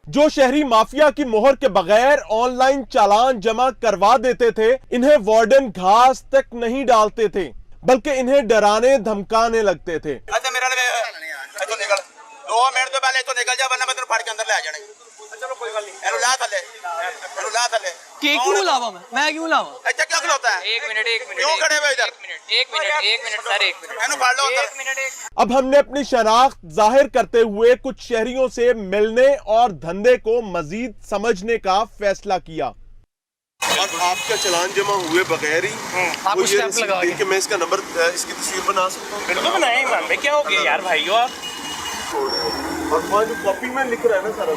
जो शहरी माफिया की मोहर के बगैर ऑनलाइन चालान जमा करवा देते थे, इन्हें वार्डन घास तक नहीं डालते थे, बल्कि इन्हें डराने धमकाने लगते थे। अच्छा मेरा तो निकल 2 मिनट तो पहले तो निकल जा, वरना मैं तेरे फाड़ के अंदर ले आ जाने। चलो कोई बात नहीं, एनु ला थले के क्यों लावा मैं क्यों लावा? अच्छा क्या खलोता है? 1 मिनट क्यों खड़े हुए इधर? 1 मिनट सर 1 मिनट एनु फाड़ लो अंदर। 1 मिनट अब हमने अपनी शनाख्त जाहिर करते हुए कुछ शहरियों से मिलने और धंधे को मजीद समझने का फैसला किया। और आपका चालान जमा हुए बगैर ही आपको स्टैंप लगा के मैं इसका नंबर, इसकी तस्वीर बना सकता हूँ? बिल्कुल बनाए इमाम भाई, क्या हो गया यार भाइयों आप? और वहाँ जो कॉपी में लिख रहा है ना सर,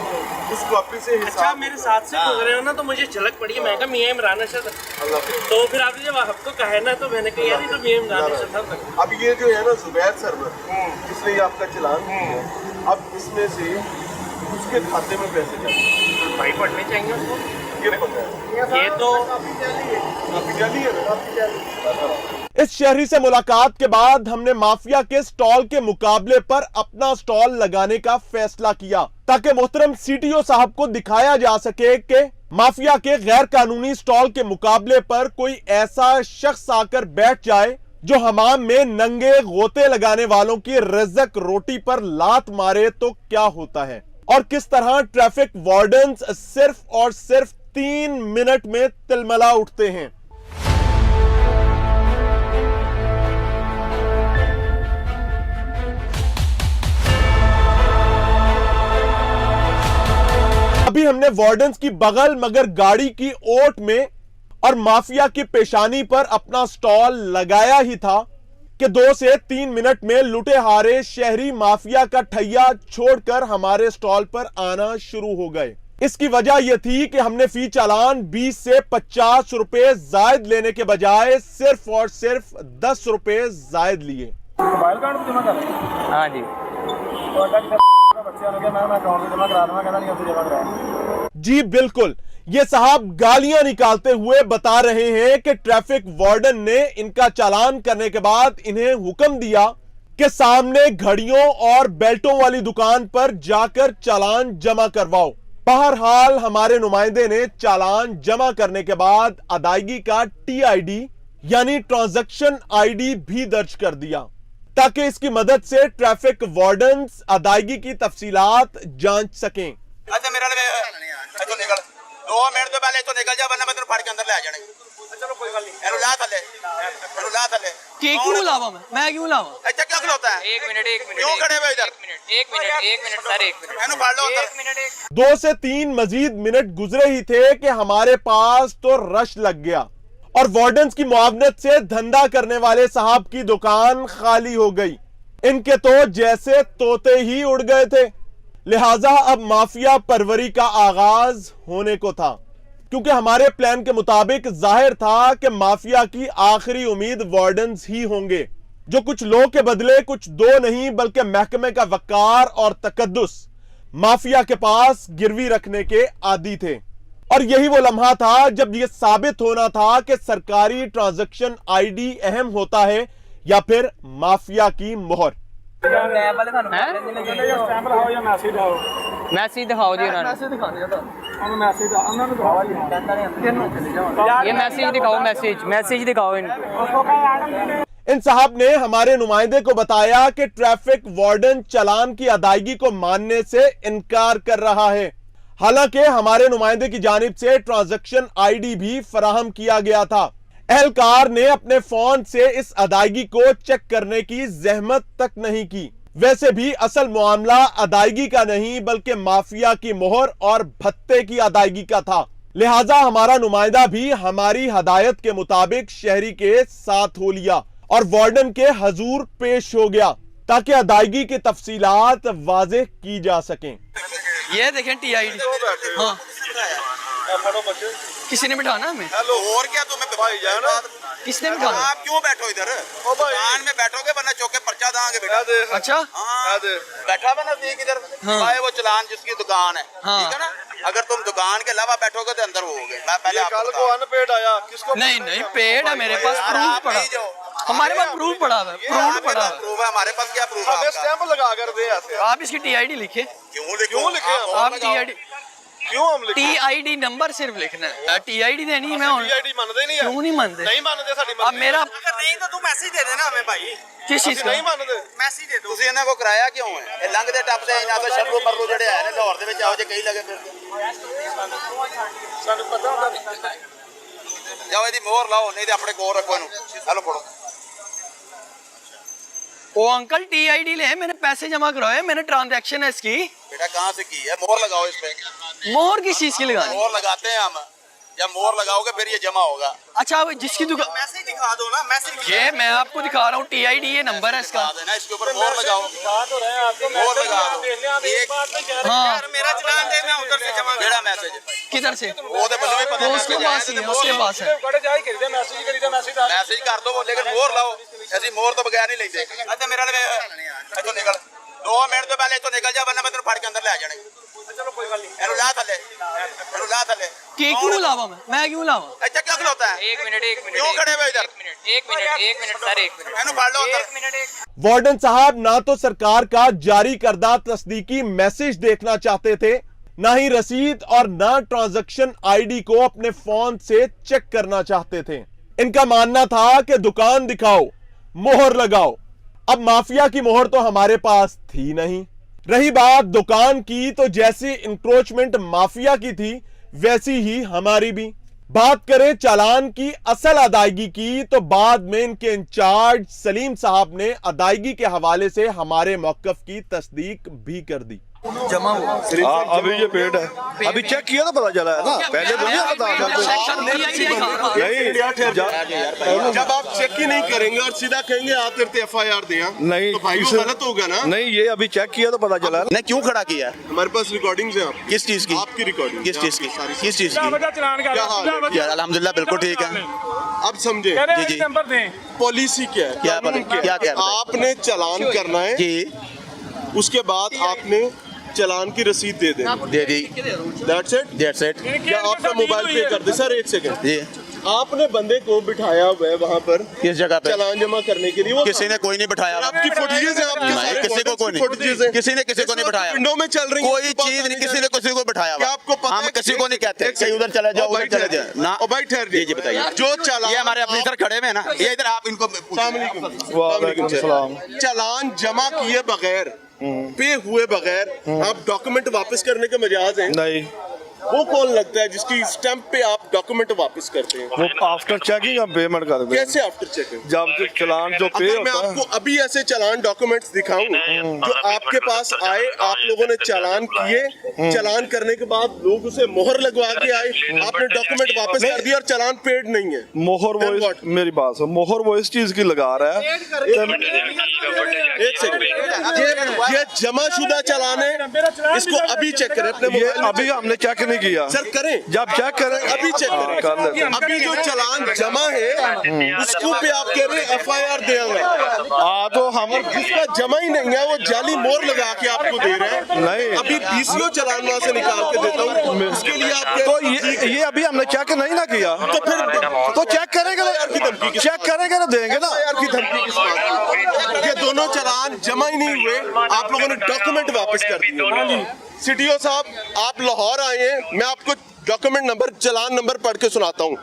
उस कॉपी से अच्छा मेरे साथ से गुजरे हो ना, तो मुझे झलक पड़ी है। मैं कहा मियां इमरान अरशद, तो फिर आपने जब आपको कहा है ना, तो मैंने कहा यार ये तो मियां इमरान अरशद था। अब ये जो है ना जुबैर सरवर, जिसने ये आपका चालान किया, अब इसमें से उसके खाते में पैसे जाए, भाई पढ़ने चाहिए उसको, ये पता है। ये तो काफी जाली है ना। इस शहरी से मुलाकात के बाद हमने माफिया के स्टॉल के मुकाबले पर अपना स्टॉल लगाने का फैसला किया, ताकि मोहतरम सीटीओ साहब को दिखाया जा सके कि माफिया के गैर कानूनी स्टॉल के मुकाबले पर कोई ऐसा शख्स आकर बैठ जाए जो हमाम में नंगे गोते लगाने वालों की रिज़्क रोटी पर लात मारे तो क्या होता है, और किस तरह ट्रैफिक वार्डन्स सिर्फ और सिर्फ 3 मिनट में तिलमिला उठते हैं। अभी हमने वार्डन्स की बगल मगर गाड़ी की ओट में और माफिया की पेशानी पर अपना स्टॉल लगाया ही था कि 2 से 3 मिनट में लुटे हारे शहरी माफिया का ठैया छोड़कर हमारे स्टॉल पर आना शुरू हो गए। इसकी वजह यह थी कि हमने फी चालान 20 से 50 रुपए जायद लेने के बजाय सिर्फ और सिर्फ 10 रुपए जायद लिए। मोबाइल कार्ड जमा कर? हाँ जी। जी बिल्कुल, ये साहब गालियां निकालते हुए बता रहे हैं कि ट्रैफिक वार्डन ने इनका चालान करने के बाद इन्हें हुक्म दिया कि सामने घड़ियों और बेल्टों वाली दुकान पर जाकर चालान जमा करवाओ। बहरहाल हमारे नुमाइंदे ने चालान जमा करने के बाद अदायगी का TID यानी ट्रांजैक्शन ID भी दर्ज कर दिया, ताकि इसकी मदद से ट्रैफिक वार्डन्स अदायगी की तफसीलात जांच सकें। अच्छा मेरा तो निकल 2 मिनट तो पहले तो निकल जा, वरना मैं तेरे फाड़ के अंदर ले आ जाने। चलो कोई बात नहीं, एनु ला थले के क्यों लावा मैं क्यों लावा? अच्छा क्या खलोता है? 1 मिनट क्यों खड़े हुए इधर? 1 मिनट सर 1 मिनट एनु फाड़ लो अंदर। 1 मिनट 2 से 3 मजीद मिनट गुजरे ही थे कि हमारे पास तो रश लग गया और वार्डन्स की मुआवनत से धंधा करने वाले साहब की दुकान खाली हो गई। इनके तो जैसे तोते ही उड़ गए थे। लिहाजा अब माफिया परवरी का आगाज होने को था, क्योंकि हमारे प्लान के मुताबिक जाहिर था कि माफिया की आखिरी उम्मीद वार्डन्स ही होंगे, जो कुछ लोगों के बदले कुछ दो नहीं बल्कि महकमे का वकार और तकद्दुस माफिया के पास गिरवी रखने के आदी थे। और यही वो लम्हा था जब यह साबित होना था कि सरकारी ट्रांजैक्शन ID अहम होता है या फिर माफिया की मोहर। मैसेज दिखाओ जी ये मैसेज दिखाओ इन साहब ने हमारे नुमाइंदे को बताया कि ट्रैफिक वार्डन चालान की अदायगी को मानने से इनकार कर रहा है, हालांकि हमारे नुमाइंदे की जानिब से ट्रांजैक्शन ID भी फराहम किया गया था। एहलकार ने अपने फोन से इस अदायगी को चेक करने की जहमत तक नहीं की। वैसे भी असल मामला अदायगी का नहीं बल्कि माफिया की मोहर और भत्ते की अदायगी का था। लिहाजा हमारा नुमाइंदा भी हमारी हदायत के मुताबिक शहरी के साथ हो लिया और वार्डन के हजूर पेश हो गया, ताकि अदायगी की तफसीलात वाज़ेह की जा सकें। ये देखें TID। हाँ किसी ने बिठाना हमें? हेलो और क्या तुम्हें भाई जाना? किसने बिठाना? आप क्यों बैठो इधर? दुकान में बैठोगे वरना चौके पर्चा दांगे बेटा। अच्छा हाँ बैठा बना देख इधर। भाई वो चलान जिसकी दुकान है, ठीक है ना? अगर तुम दुकान के अलावा बैठोगे तो अंदर होगे। मैं पहले कल को अनपेड आया किसको? नहीं पेड है मेरे पास, प्रूफ पड़ा हमारे पास, प्रूफ पड़ा है, प्रूफ है हमारे पास। क्या प्रूफ है? स्टैंप लगा कर दे। आप इसकी TID लिखे। क्यों लिखे? आप TID क्यों हम लिखते TID नंबर सिर्फ लिखना है। TID देनी है मैं TID मानते नहीं क्यों नहीं मानते? नहीं मानते साडी अब मेरा अगर नहीं तो तू मैसेज दे देना हमें भाई किस चीज का? नहीं मानते ਮੈਸੇਜ ਦੇ ਦੋ ਤੁਸੀਂ ਇਹਨਾਂ ਕੋ ਕਰਾਇਆ ਕਿਉਂ ਹੈ ਇਹ ਲੰਘਦੇ ਟੱਪਦੇ ਇਹਨਾਂ ਦਾ ਸ਼ਰਲੋ ਪਰਲੋ ਜਿਹੜੇ ਆਏ ਨੇ ਲਾਹੌਰ ਦੇ ਵਿੱਚ ਆਓ ਜੇ ਕਈ ਲੱਗੇ ਫਿਰ ਸਾਨੂੰ ਪਤਾ ਹੁੰਦਾ ਜਾਓ ਇਹਦੀ ਮੋਹਰ ਲਾਓ ਨਹੀਂ ਤੇ ਆਪਣੇ ਕੋਲ ਰੱਖੋ ਇਹਨੂੰ ਹਲੋ ਫੜੋ ओ अंकल TID ले मैंने पैसे जमा करवाए, मैंने ट्रांजैक्शन है इसकी। बेटा कहाँ से की है मोहर लगाओ इस पे मोहर किस चीज की लगानी? मोहर लगाते हैं हम जब मोहर लगाओगे फिर ये जमा होगा अच्छा वो जिसकी दुकान मैसेज दिखा दो ना मैसेज ये मैं आपको दिखा रहा हूँ TID ये नंबर है इसका। देना इसके ऊपर मोहर लगाओ तो रहे हैं आपको मोहर लगा दो एक बात में कह रहे हाँ यार मेरा चलान दे मैं उधर से जमा केड़ा मैसेज किधर से? वो तो बंदे में पता वो उसके पास ही है, उसके पास है। बड़े जाई करीदा मैसेज मैसेज कर दो लेकिन मोहर लाओ ऐसी मोहर तो बगैर नहीं लेते अच्छा मेरा इथों निकल 2 मिनट तो पहले इथों निकल जा वरना मैं तेरे फाड़ के अंदर ले आ जाने चलो कोई गल नहीं ਇਹਨੂੰ ਲਾ ਥੱਲੇ कि क्यों लावा मैं क्यों लावा? ਇੱਥੇ ਕਿਉਂ ਖਲੋਤਾ ਹੈ एक मिनट क्यों खड़े हुए इधर एक मिनट सर एक मिनट ਇਹਨੂੰ ਫੜ ਲਓ ਅੰਦਰ एक मिनट वार्डन साहब ना तो सरकार का जारी करदा तस्दीकी मैसेज देखना चाहते थे, ना ही रसीद और ना ट्रांजैक्शन आईडी को अपने फोन से चेक करना चाहते थे। इनका मानना था कि दुकान दिखाओ, मोहर लगाओ। अब माफिया की मोहर तो हमारे पास थी नहीं। रही बात दुकान की, तो जैसी इंक्रोचमेंट माफिया की थी वैसी ही हमारी भी। बात करें चालान की असल अदायगी की, तो बाद में इनके इंचार्ज सलीम साहब ने अदायगी के हवाले से हमारे मौकफ की तस्दीक भी कर दी। जमा हुआ अभी ये पेड है, अभी चेक किया तो पता चला है ना, पहले तो नहीं पता नहीं जब आप चेक ही नहीं करेंगे और सीधा कहेंगे आप तेरे FIR दिया नहीं तो भाई वो गलत होगा ना। नहीं ये अभी चेक किया तो पता चला है। नहीं क्यों खड़ा किया हमारे पास रिकॉर्डिंग्स हैं आपकी। किस चीज की आपकी रिकॉर्डिंग किस चीज की किस चीज की क्या हाल है? यार अल्हम्दुलिल्लाह बिल्कुल ठीक है अब समझे जी जी पॉलिसी क्या है, क्या कानून क्या क्या आपने चालान करना है, जी उसके बाद आपने चालान की रसीद दे देनी। दे दी दैट्स इट। डेट क्या आपका मोबाइल पे कर दे सर? एक सेकंड। जी आपने बंदे को बिठाया हुआ है वहाँ पर किस जगह पे चालान जमा करने के लिए, वो किसी ने कोई नहीं बिठाया आपकी फुटेजेस है, आपके नहीं, सारे किसी को कोई नहीं फुटेजेस हैं। किसी ने किसी को नहीं बिठाया विंडो में चल रही है, कोई चीज नहीं किसी ने किसी को बिठाया क्या आपको पता हम है किसी को नहीं कहते एक कहीं सेकंड। उधर चले जाओ ओ भाई उधर चले ठहर जाओ जाइए। ना ओ भाई ठहर जी जी बताइए जो चालान ये हमारे अपने सर खड़े में है ना ये इधर आप इनको वालेकुम सलाम। चालान जमा किए बगैर, पे हुए बगैर आप डॉक्यूमेंट वापस करने के मजाज हैं? नहीं वो कौन लगता है जिसकी स्टैंप पे आप डॉक्यूमेंट वापस करते हैं? वो आफ्टर चेकिंग हम पेमेंट कर दें। कैसे आफ्टर चेकिंग? जब चलान जो पे अगर मैं होता आपको है अभी ऐसे चालान डॉक्यूमेंट्स दिखाऊं जो आपके पास आए, आप लोगों ने चालान किए, चालान करने के बाद लोग उसे मोहर लगवा के आए, आपने डॉक्यूमेंट वापस कर दिया और चालान पेड नहीं है, मोहर Then वो what? मेरी बात सुन, मोहर वो इस चीज की लगा रहा है एक सेकंड, ये जमाशुदा चालान है, इसको अभी चेक करें अपने ये मोबाइल में। अभी हमने चेक नहीं किया सर करें, जब चेक करें अभी चेक हाँ, कर करें। लेते हैं। अभी जो चालान जमा है उसको पे आप कह रहे हैं FIR देंगे, तो हम जिसका जमा ही नहीं है वो जाली मोहर लगा के आपको दे रहे हैं। नहीं। अभी DCO चालान वहाँ से निकाल के देता हूँ, उसके लिए आप कह तो रहे हैं, ये अभी हमने चेक नहीं ना किया तो फिर तो चेक करेंगे FIR की धमकी किस चेक करेंगे ना देंगे ना। FIR की धमकी किस बात की? ये दोनों चालान जमा ही नहीं हुए, आप लोगों ने डॉक्यूमेंट वापस कर दिए। CTO साहब आप लाहौर आए हैं, मैं आपको डॉक्यूमेंट नंबर चालान नंबर पढ़ के सुनाता हूँ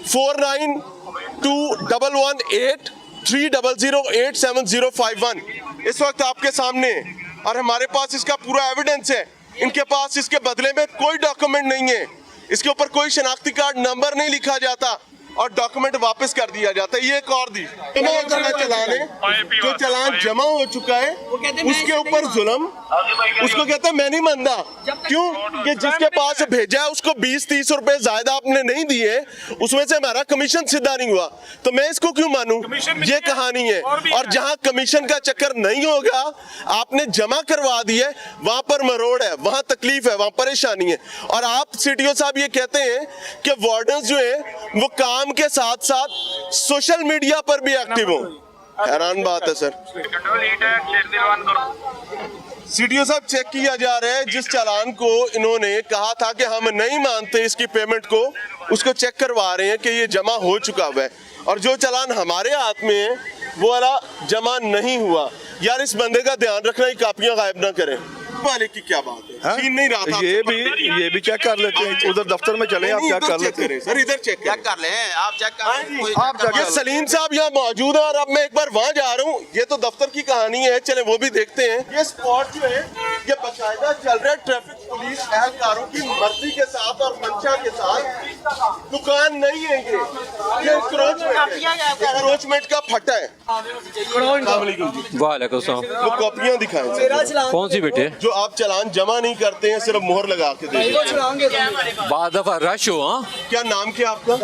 49211830087051 इस वक्त आपके सामने है और हमारे पास इसका पूरा एविडेंस है। इनके पास इसके बदले में कोई डॉक्यूमेंट नहीं है, इसके ऊपर कोई शनाख्ती कार्ड नंबर नहीं लिखा जाता और डॉक्यूमेंट वापस कर दिया जाता है। ये एक और दी जमा करना चालान है, जो चालान जमा हो चुका है उसके ऊपर जुल्म, उसको कहते हैं मैं नहीं मानता। क्यों कि जिसके पास भेजा है उसको 20-30 रुपए ज्यादा आपने नहीं दिए, उसमें से हमारा कमीशन सीधा नहीं हुआ, तो मैं इसको क्यों मानूं? ये कहानी है। और जहां कमीशन का चक्कर नहीं होगा, आपने जमा करवा दिया है, वहां पर मरोड़ है, वहां तकलीफ है, वहां परेशानी है। और आप CTO साहब ये कहते हैं कि वार्डन्स जो है वो काम के साथ साथ सोशल मीडिया पर भी एक्टिव हो। हैरान बात है सर। CTO साहब चेक किया जा रहा है, जिस चालान को इन्होंने कहा था कि हम नहीं मानते इसकी पेमेंट को, उसको चेक करवा रहे हैं कि ये जमा हो चुका हुआ है। और जो चालान हमारे हाथ में है वो वाला जमा नहीं हुआ। यार इस बंदे का ध्यान रखना, ये कापियां गायब ना करें। वाले की क्या बात है? हाँ? छीन नहीं रहा था। ये भी चेक कर लेते हैं, उधर दफ्तर में चले आप नहीं, चेक इधर कर चेक लेते हैं। करें सर, इधर चेक करें। चेक कर ले, आप चेक कर ले। आप चेक ये कर सलीम साहब यहाँ मौजूद है और अब मैं एक बार वहाँ जा रहा हूँ। ये तो दफ्तर की कहानी है, चले वो भी देखते हैं। ये स्पॉट जो है ये बाकायदा चल रहा है ट्रैफिक पुलिस एहलकारों की मर्जी के साथ और मंशा के साथ। दुकान नहीं है ये इंक्रोचमेंट का फटा है। वालेकुम सलाम। वो कॉपियाँ दिखाएं सर। कौन सी बेटे? जो आप चालान जमा नहीं करते हैं, सिर्फ मोहर लगा के देते हैं। बाद दफा रश हो। हाँ, क्या नाम क्या आपका?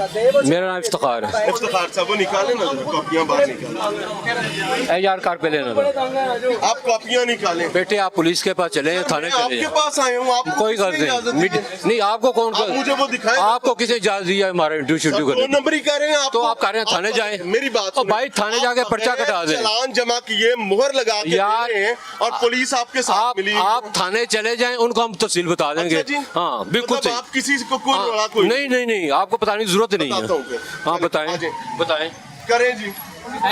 मेरा नाम इफ्तिखार है। इफ्तिखार साहब, वो निकाले ना जरा, कॉपियाँ बाहर निकालें। ए यार कार्ड पे लेना था। आप कॉपियाँ निकालें। बेटे आप पुलिस के पास चले, थाने चले आपके पास आए हूँ, आप कोई गल नहीं। नहीं आपको कौन आप मुझे वो दिखाएं। आपको किसी इजाजत दी है हमारा इंटरव्यू दो करने? नंबर ही कर रहे हैं आप, तो आप कह रहे हैं थाने जाएं। मेरी बात और भाई थाने जाके पर्चा कटा दें। चालान जमा किए, मुहर लगा के यार, दे रहे हैं और पुलिस आपके साथ मिली। आप थाने चले जाएं, उनको हम तफसील बता देंगे। अच्छा जी? हाँ बिल्कुल मतलब सही। आप किसी को कोई हाँ, रोड़ा कोई नहीं आपको बताने की जरूरत नहीं बताता हूँ है। फिर। हाँ बताएं आ जाएं। बताएं करें जी।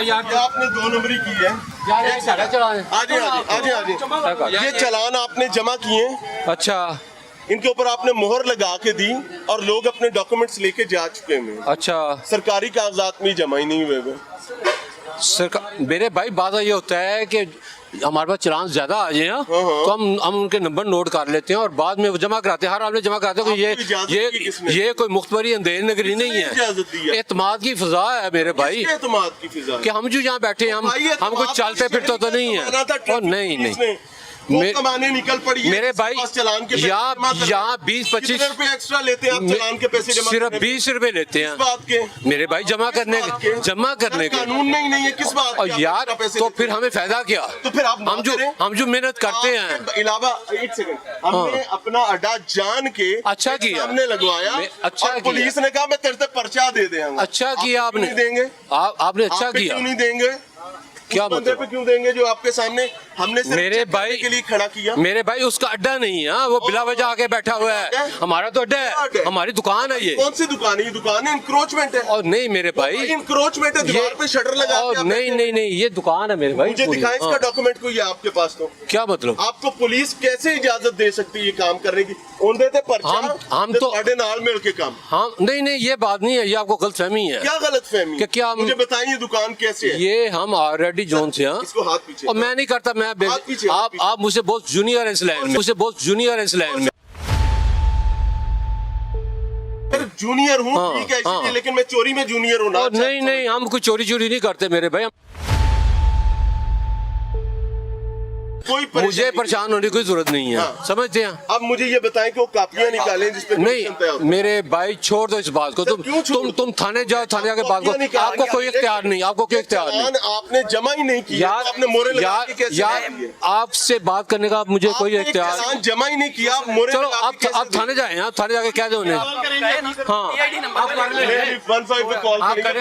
यार ये आपने दो नंबरी की है। आजे ये चालान आपने जमा किए, अच्छा इनके ऊपर आपने मुहर लगा के दी और लोग अपने डॉक्यूमेंट्स लेके जा चुके हैं। अच्छा सरकारी कागजात में जमा ही नहीं हुए वो। सरकार मेरे भाई बात ये होता है कि हमारे पास चलान ज्यादा आ जाए तो हम उनके नंबर नोट कर लेते हैं और बाद में वो जमा कराते हैं। हर आदमी जमा कराते हैं कि आपको इजाजत दी किसने? ये कोई मुख्तबरी अंधेर नगरी नहीं इजाजत दी है। है? एतमाद की फिजा है मेरे भाई किसके एतमाद की फिजा? कि हम जो यहाँ बैठे हैं हम कुछ चलते फिरते तो नहीं है। और नहीं कमाने निकल पड़ी मेरे भाई चालान के यहाँ 20-25 रुपए एक्स्ट्रा लेते हैं आप चालान के पैसे जमा सिर्फ करने 20 रुपए लेते किस हैं बात के? मेरे भाई जमा करने के कानून में ही नहीं है, किस बात और के आप यार एक्स्ट्रा पैसे तो लेते फिर हमें फायदा क्या? तो फिर आप हम जो मेहनत करते हैं। आपके अलावा एक सेकंड, हमने अपना अड्डा जान के अच्छा किया। हमने लगवाया। अच्छा और किया। पुलिस ने कहा मैं तेरे से पर्चा दे देंगे। अच्छा किया आप आपने। नहीं देंगे? आपने अच्छा आप पे किया। क्यों नहीं देंगे? क्या उस बंदे मतलब? पे क्यों देंगे जो आपके सामने हमने सिर्फ मेरे चेक करने भाई के लिए खड़ा किया? मेरे भाई उसका अड्डा नहीं है। वो बिला वजह आके बैठा हुआ है। हमारा तो अड्डा है, हमारी दुकान है ये। कौन सी दुकान है? ये दुकान है इंक्रोचमेंट है। और नहीं मेरे भाई इंक्रोचमेंट है, दीवार पे शटर लगा के और आप नहीं बैठे हैं। नहीं ये दुकान है मेरे भाई मुझे पूरी। दिखाएं इसका हाँ। डॉक्यूमेंट कोई है आपके पास? तो क्या मतलब? आपको पुलिस कैसे इजाजत दे सकती है ये काम करने की? उनदे ते पर्चा हम ते तो- ਤੁਹਾਡੇ ਨਾਲ मिल के काम। हाँ नहीं ये बात नहीं है, ये आपको गलतफहमी है। क्या गलत फहमी? कि क्या हम- मुझे बताइए ये दुकान कैसे है? ये हम ऑलरेडी जोन से हैं। इसको हाथ पीछे और मैं नहीं करता, मैं हाथ पीछे, हाथ पीछे। आप मुझसे बहुत जूनियर है इस लाइन में, मुझसे बहुत जूनियर है इस लाइन में। जूनियर हूँ हाँ, ठीक है इसीलिए, हाँ। लेकिन मैं चोरी में जूनियर हूँ ना। और नहीं हम कोई चोरी नहीं करते मेरे भाई। कोई मुझे परेशान होने की कोई जरूरत नहीं है। हाँ। समझते हैं? अब मुझे ये बताएं कि वो कापियां निकालें जिस पे नहीं commission तय होता है। मेरे भाई छोड़ दो इस बात को। सर, क्यों छोड़ तुम थाने जाओ, थाने जाके बात कॉपियां करो। निकाल आपको के कोई इख्तियार नहीं, आपको कोई इख्तियार नहीं। चालान आपने जमा ही नहीं किया तो आपने मोरे लगा के कैसे यार जमा किए? आपसे बात करने का मुझे कोई आपने इख्तियार। चालान जमा ही नहीं किया, आप मोरे चलो लगा के आप थाने जाए, आप थाने जाके कह दो उन्हें। हाँ आप कर लें। 15 पे कॉल आप करेंगे। करें।